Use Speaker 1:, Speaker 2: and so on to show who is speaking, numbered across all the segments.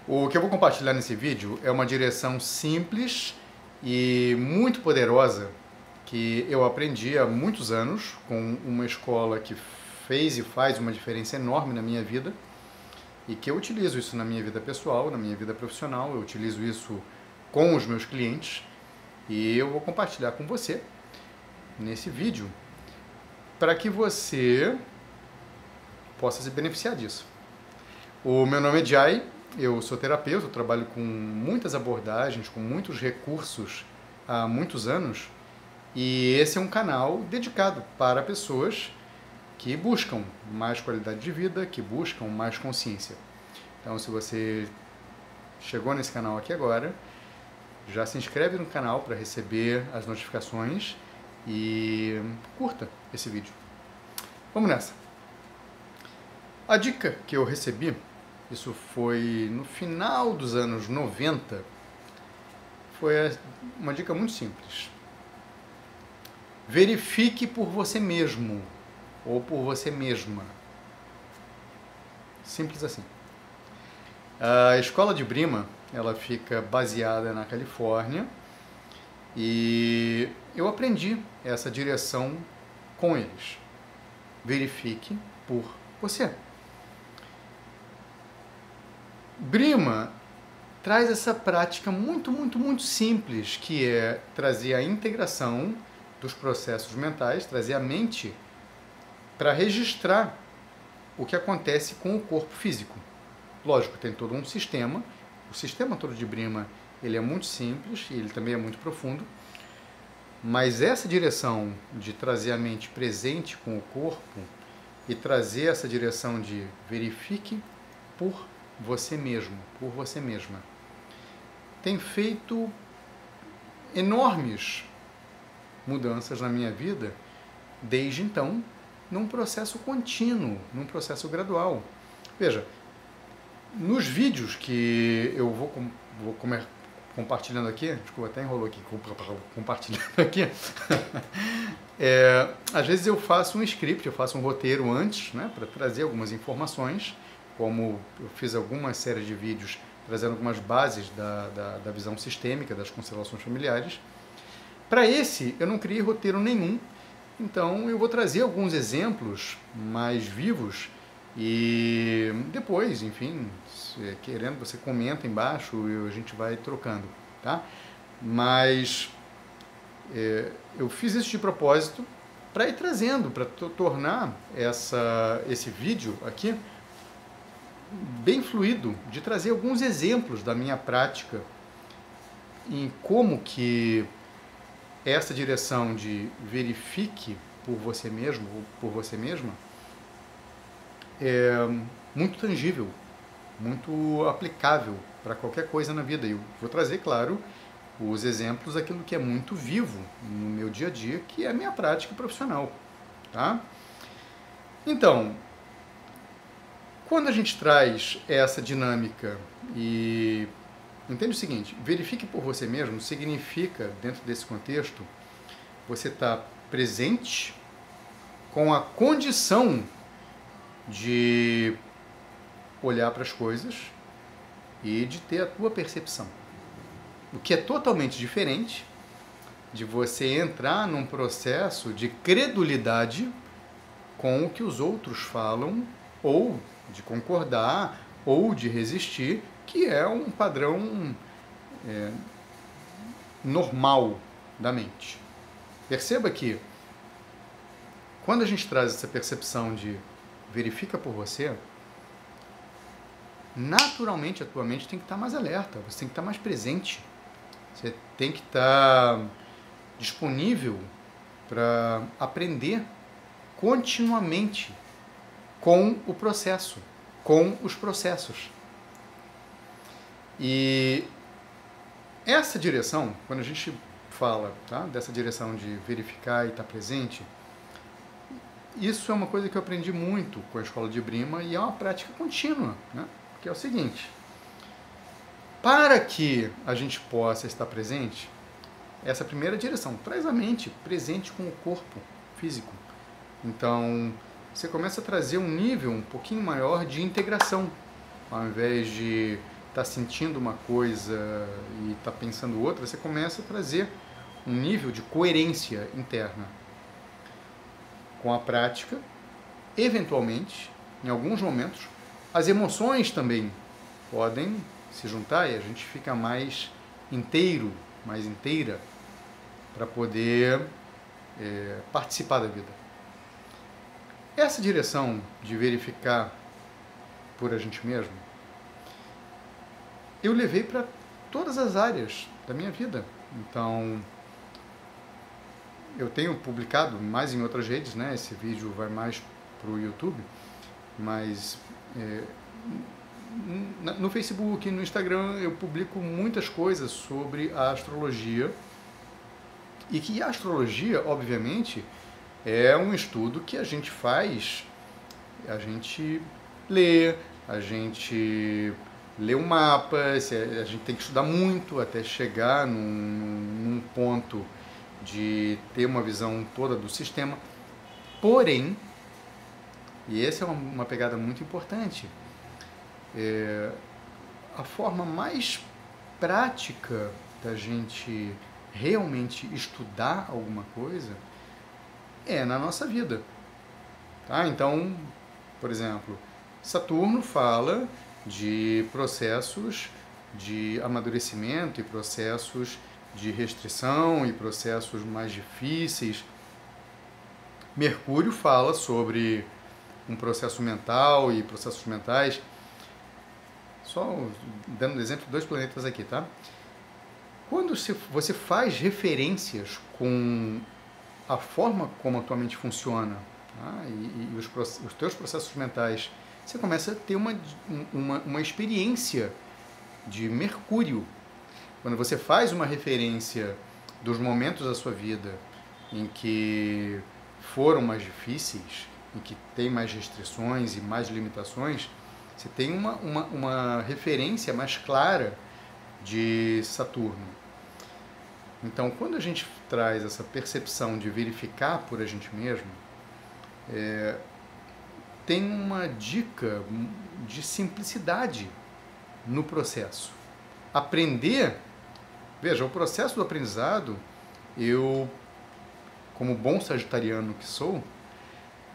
Speaker 1: O que eu vou compartilhar nesse vídeo é uma direção simples e muito poderosa que eu aprendi há muitos anos com uma escola que fez e faz uma diferença enorme na minha vida e que eu utilizo isso na minha vida pessoal, na minha vida profissional, eu utilizo isso com os meus clientes e eu vou compartilhar com você nesse vídeo para que você possa se beneficiar disso. O meu nome é Jai, eu sou terapeuta, eu trabalho com muitas abordagens, com muitos recursos há muitos anos e esse é um canal dedicado para pessoas que buscam mais qualidade de vida, que buscam mais consciência. Então, se você chegou nesse canal aqui agora, já se inscreve no canal para receber as notificações e curta esse vídeo. Vamos nessa! A dica que eu recebi, isso foi no final dos anos 90, foi uma dica muito simples. Verifique por você mesmo ou por você mesma. Simples assim. A escola de Brima, ela fica baseada na Califórnia e eu aprendi essa direção com eles. Verifique por você. Brima traz essa prática muito simples, que é trazer a integração dos processos mentais, trazer a mente para registrar o que acontece com o corpo físico. Lógico, tem todo um sistema, o sistema todo de Brima ele é muito simples e ele também é muito profundo, mas essa direção de trazer a mente presente com o corpo e trazer essa direção de verifique por você mesmo, por você mesma, tem feito enormes mudanças na minha vida desde então, num processo contínuo, num processo gradual. Veja, nos vídeos que eu vou compartilhando aqui, desculpa, até enrolou aqui, compartilhando aqui, às vezes eu faço um script, eu faço um roteiro antes, né, para trazer algumas informações, como eu fiz algumas séries de vídeos trazendo algumas bases da visão sistêmica das constelações familiares. Para esse, eu não criei roteiro nenhum, então eu vou trazer alguns exemplos mais vivos e depois, enfim, se querendo, você comenta embaixo e a gente vai trocando, tá? Mas eu fiz isso de propósito para ir trazendo, para tornar esse vídeo aqui bem fluido, de trazer alguns exemplos da minha prática em como que essa direção de verifique por você mesmo ou por você mesma é muito tangível, muito aplicável para qualquer coisa na vida. Eu vou trazer, claro, os exemplos daquilo que é muito vivo no meu dia a dia, que é a minha prática profissional, tá? Então, quando a gente traz essa dinâmica e entende o seguinte, verifique por você mesmo, significa, dentro desse contexto, você estar presente com a condição de olhar para as coisas e de ter a tua percepção. O que é totalmente diferente de você entrar num processo de credulidade com o que os outros falam ou de concordar ou de resistir, que é um padrão normal da mente. Perceba que quando a gente traz essa percepção de verifica por você, naturalmente a tua mente tem que estar mais alerta, você tem que estar mais presente, você tem que estar disponível para aprender continuamente com o processo, com os processos. E essa direção, quando a gente fala, tá, dessa direção de verificar e estar presente, isso é uma coisa que eu aprendi muito com a escola de Brima e é uma prática contínua, né? Que é o seguinte, para que a gente possa estar presente, essa primeira direção, traz a mente presente com o corpo físico. Então, você começa a trazer um nível um pouquinho maior de integração, ao invés de está sentindo uma coisa e está pensando outra, você começa a trazer um nível de coerência interna. Com a prática, eventualmente, em alguns momentos, as emoções também podem se juntar e a gente fica mais inteiro, mais inteira, para poder participar da vida. Essa direção de verificar por a gente mesmo, eu levei para todas as áreas da minha vida. Então, eu tenho publicado mais em outras redes, né? Esse vídeo vai mais para o YouTube, mas no Facebook, no Instagram, eu publico muitas coisas sobre a astrologia. E que a astrologia, obviamente, é um estudo que a gente faz, a gente lê um mapa, a gente tem que estudar muito até chegar num ponto de ter uma visão toda do sistema. Porém, e essa é uma pegada muito importante, a forma mais prática da gente realmente estudar alguma coisa é na nossa vida. Tá? Então, por exemplo, Saturno fala de processos de amadurecimento e processos de restrição e processos mais difíceis. Mercúrio fala sobre um processo mental e processos mentais. Só dando exemplo de 2 planetas aqui, tá? Quando você faz referências com a forma como a tua mente funciona, tá? e os teus processos mentais, você começa a ter uma experiência de Mercúrio. Quando você faz uma referência dos momentos da sua vida em que foram mais difíceis, em que tem mais restrições e mais limitações, você tem uma referência mais clara de Saturno. Então, quando a gente traz essa percepção de verificar por a gente mesmo, tem uma dica de simplicidade no processo. Aprender, veja, o processo do aprendizado, eu, como bom sagitariano que sou,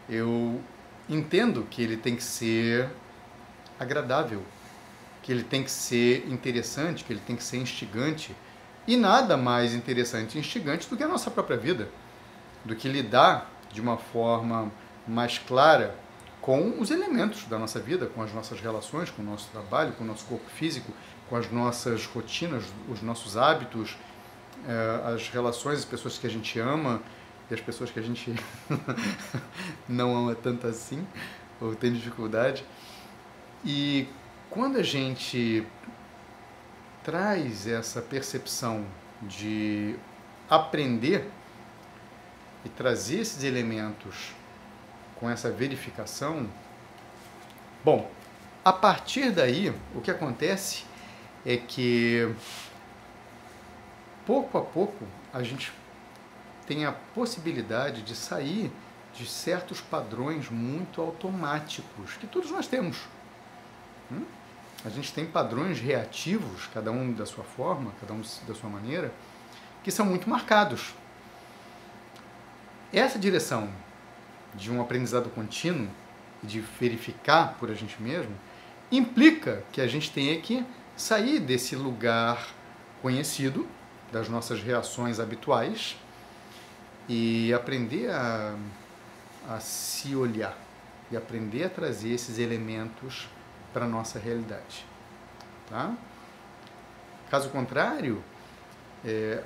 Speaker 1: eu entendo que ele tem que ser agradável, que ele tem que ser interessante, que ele tem que ser instigante. E nada mais interessante e instigante do que a nossa própria vida, do que lidar de uma forma mais clara com os elementos da nossa vida, com as nossas relações, com o nosso trabalho, com o nosso corpo físico, com as nossas rotinas, os nossos hábitos, as relações, as pessoas que a gente ama e as pessoas que a gente não ama tanto assim, ou tem dificuldade. E quando a gente traz essa percepção de aprender e trazer esses elementos com essa verificação, bom, a partir daí, o que acontece é que pouco a pouco a gente tem a possibilidade de sair de certos padrões muito automáticos que todos nós temos. A gente tem padrões reativos, cada um da sua forma, cada um da sua maneira, que são muito marcados. Essa direção de um aprendizado contínuo, de verificar por a gente mesmo, implica que a gente tenha que sair desse lugar conhecido, das nossas reações habituais, e aprender a se olhar, e aprender a trazer esses elementos para a nossa realidade. Tá? Caso contrário,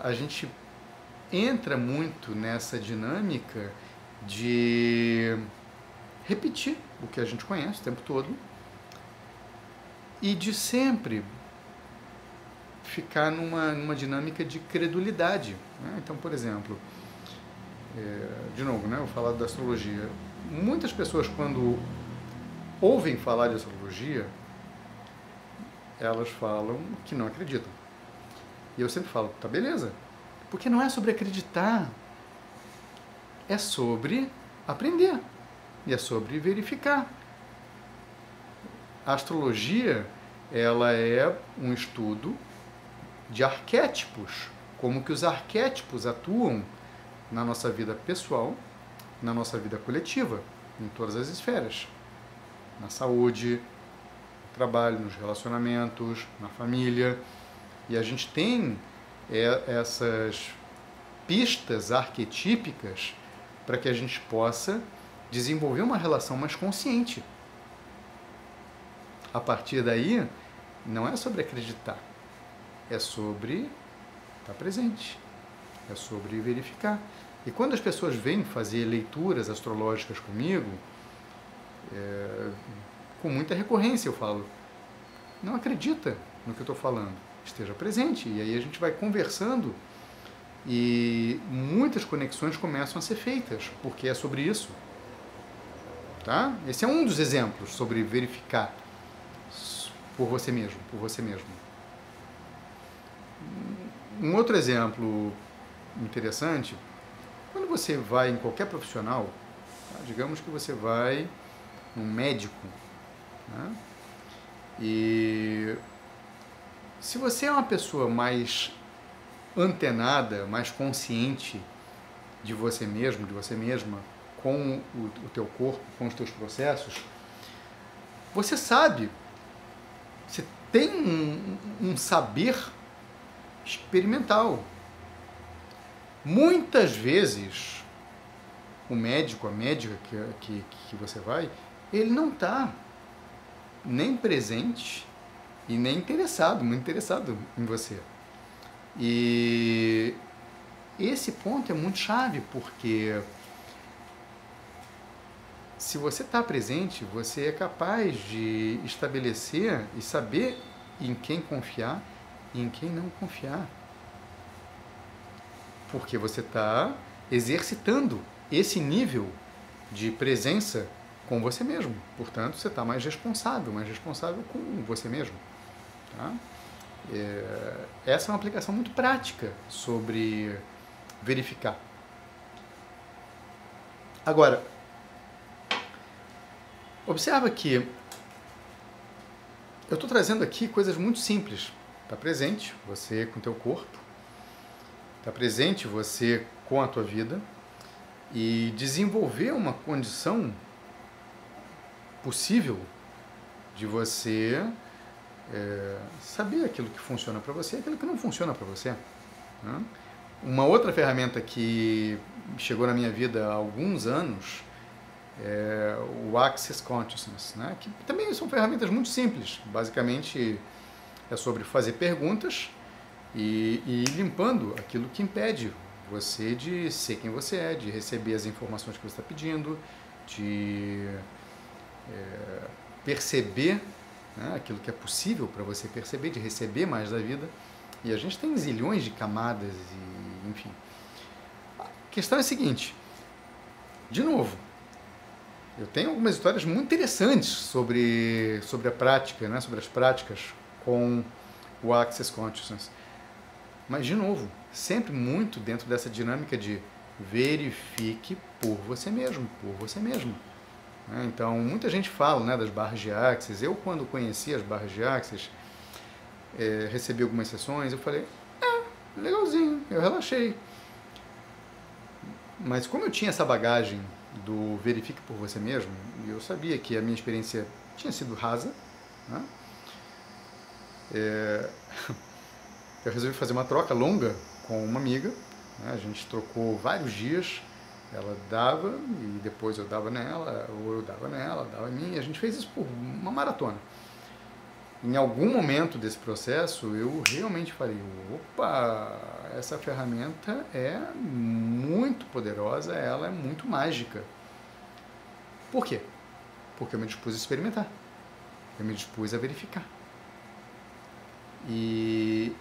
Speaker 1: a gente entra muito nessa dinâmica de repetir o que a gente conhece o tempo todo e de sempre ficar numa dinâmica de credulidade. Né? Então, por exemplo, de novo, né, eu falar da astrologia. Muitas pessoas, quando ouvem falar de astrologia, elas falam que não acreditam. E eu sempre falo, tá beleza, porque não é sobre acreditar, é sobre aprender e é sobre verificar. A astrologia ela é um estudo de arquétipos, como que os arquétipos atuam na nossa vida pessoal, na nossa vida coletiva, em todas as esferas, na saúde, no trabalho, nos relacionamentos, na família. E a gente tem essas pistas arquetípicas para que a gente possa desenvolver uma relação mais consciente. A partir daí, não é sobre acreditar, é sobre estar presente, é sobre verificar. E quando as pessoas vêm fazer leituras astrológicas comigo, com muita recorrência eu falo, não acredita no que eu estou falando, esteja presente. E aí a gente vai conversando e muitas conexões começam a ser feitas, porque é sobre isso. Tá? Esse é um dos exemplos sobre verificar por você mesmo, por você mesmo. Um outro exemplo interessante, quando você vai em qualquer profissional, tá? Digamos que você vai num médico, né? E se você é uma pessoa mais antenada, mais consciente de você mesmo, de você mesma, com o teu corpo, com os teus processos, você sabe, você tem um saber experimental. Muitas vezes, o médico, a médica que você vai, ele não está nem presente e nem interessado, muito interessado em você. E esse ponto é muito chave, porque se você está presente, você é capaz de estabelecer e saber em quem confiar e em quem não confiar. Porque você está exercitando esse nível de presença com você mesmo. Portanto, você está mais responsável com você mesmo. Tá? Essa é uma aplicação muito prática sobre verificar. Agora, observa que eu estou trazendo aqui coisas muito simples. Está presente você com o teu corpo, está presente você com a tua vida, e desenvolver uma condição possível de você saber aquilo que funciona para você e aquilo que não funciona para você. Né? Uma outra ferramenta que chegou na minha vida há alguns anos é o Access Consciousness, né? Que também são ferramentas muito simples. Basicamente é sobre fazer perguntas e ir limpando aquilo que impede você de ser quem você é, de receber as informações que você está pedindo, de perceber, né, aquilo que é possível para você perceber, de receber mais da vida. E a gente tem zilhões de camadas, e, enfim. A questão é a seguinte, de novo, eu tenho algumas histórias muito interessantes sobre a prática, né, sobre as práticas com o Access Consciousness. Mas, de novo, sempre muito dentro dessa dinâmica de verifique por você mesmo, por você mesmo. Então, muita gente fala, né, das barras de Access. Eu, quando conheci as barras de Access, recebi algumas sessões, eu falei, legalzinho, eu relaxei. Mas como eu tinha essa bagagem do verifique por você mesmo, e eu sabia que a minha experiência tinha sido rasa, né, eu resolvi fazer uma troca longa com uma amiga, né, a gente trocou vários dias, ela dava e depois eu dava nela, ou eu dava nela, ela dava em mim, e a gente fez isso por uma maratona. Em algum momento desse processo, eu realmente falei, opa, essa ferramenta é muito poderosa, ela é muito mágica. Por quê? Porque eu me dispus a experimentar, eu me dispus a verificar. E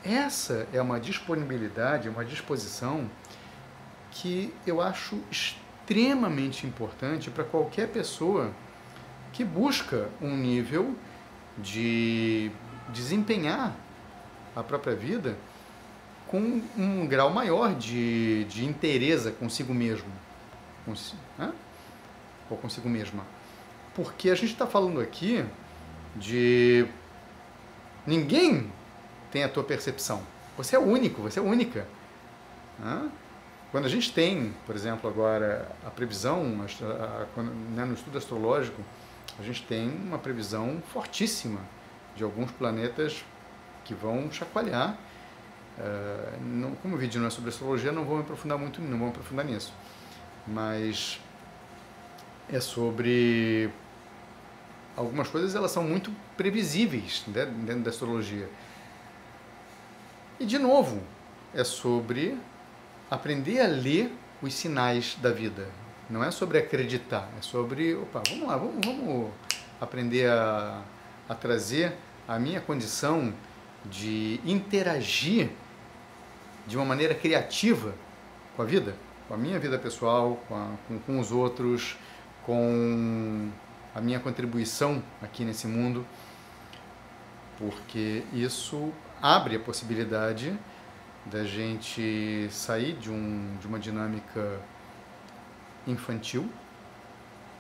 Speaker 1: essa é uma disponibilidade, uma disposição que eu acho extremamente importante para qualquer pessoa que busca um nível de desempenhar a própria vida com um grau maior de inteireza consigo mesmo, né? Ou consigo mesma. Porque a gente está falando aqui de Ninguém tem a tua percepção. Você é único, você é única. Quando a gente tem, por exemplo, agora a previsão, no estudo astrológico, a gente tem uma previsão fortíssima de alguns planetas que vão chacoalhar. Como o vídeo não é sobre astrologia, não vou me aprofundar nisso. Mas é sobre algumas coisas, elas são muito previsíveis, né, dentro da astrologia. E de novo, é sobre aprender a ler os sinais da vida. Não é sobre acreditar, é sobre, vamos lá, vamos aprender a trazer a minha condição de interagir de uma maneira criativa com a vida, com a minha vida pessoal, com os outros, com a minha contribuição aqui nesse mundo, porque isso abre a possibilidade da gente sair de uma dinâmica infantil,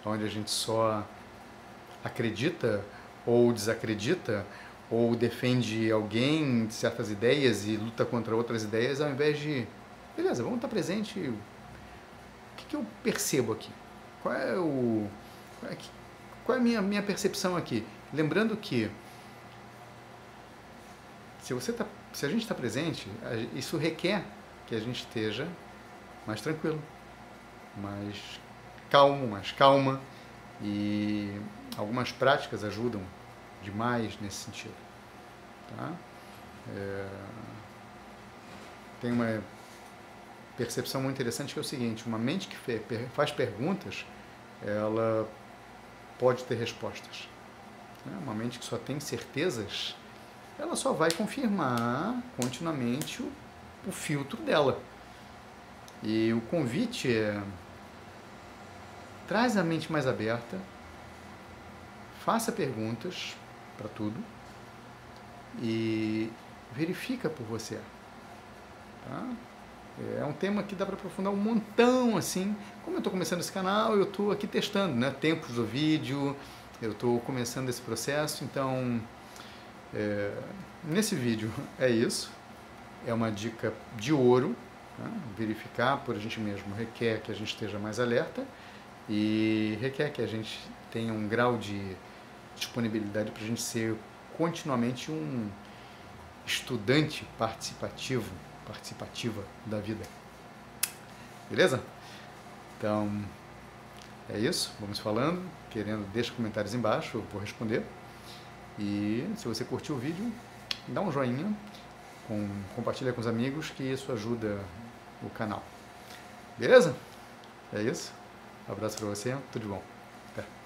Speaker 1: onde a gente só acredita ou desacredita, ou defende alguém de certas ideias e luta contra outras ideias, ao invés de, beleza, vamos estar presente, o que eu percebo aqui? Qual é a minha percepção aqui? Lembrando que se a gente está presente, isso requer que a gente esteja mais tranquilo, mais calma, e algumas práticas ajudam demais nesse sentido. Tá? Tem uma percepção muito interessante que é o seguinte: uma mente que faz perguntas, ela pode ter respostas. Uma mente que só tem certezas, ela só vai confirmar continuamente o filtro dela. E o convite é: traz a mente mais aberta, faça perguntas para tudo e verifica por você. Tá? É um tema que dá para aprofundar um montão, assim. Como eu estou começando esse canal, eu estou aqui testando, né? Tempos do vídeo, eu estou começando esse processo, então nesse vídeo é isso. É uma dica de ouro. Tá? Verificar por a gente mesmo requer que a gente esteja mais alerta e requer que a gente tenha um grau de disponibilidade para a gente ser continuamente um estudante participativa da vida. Beleza? Então, é isso. Vamos falando. Querendo, deixa comentários embaixo, eu vou responder. E se você curtiu o vídeo, dá um joinha, compartilha com os amigos, que isso ajuda o canal. Beleza? É isso. Um abraço para você. Tudo de bom. Até.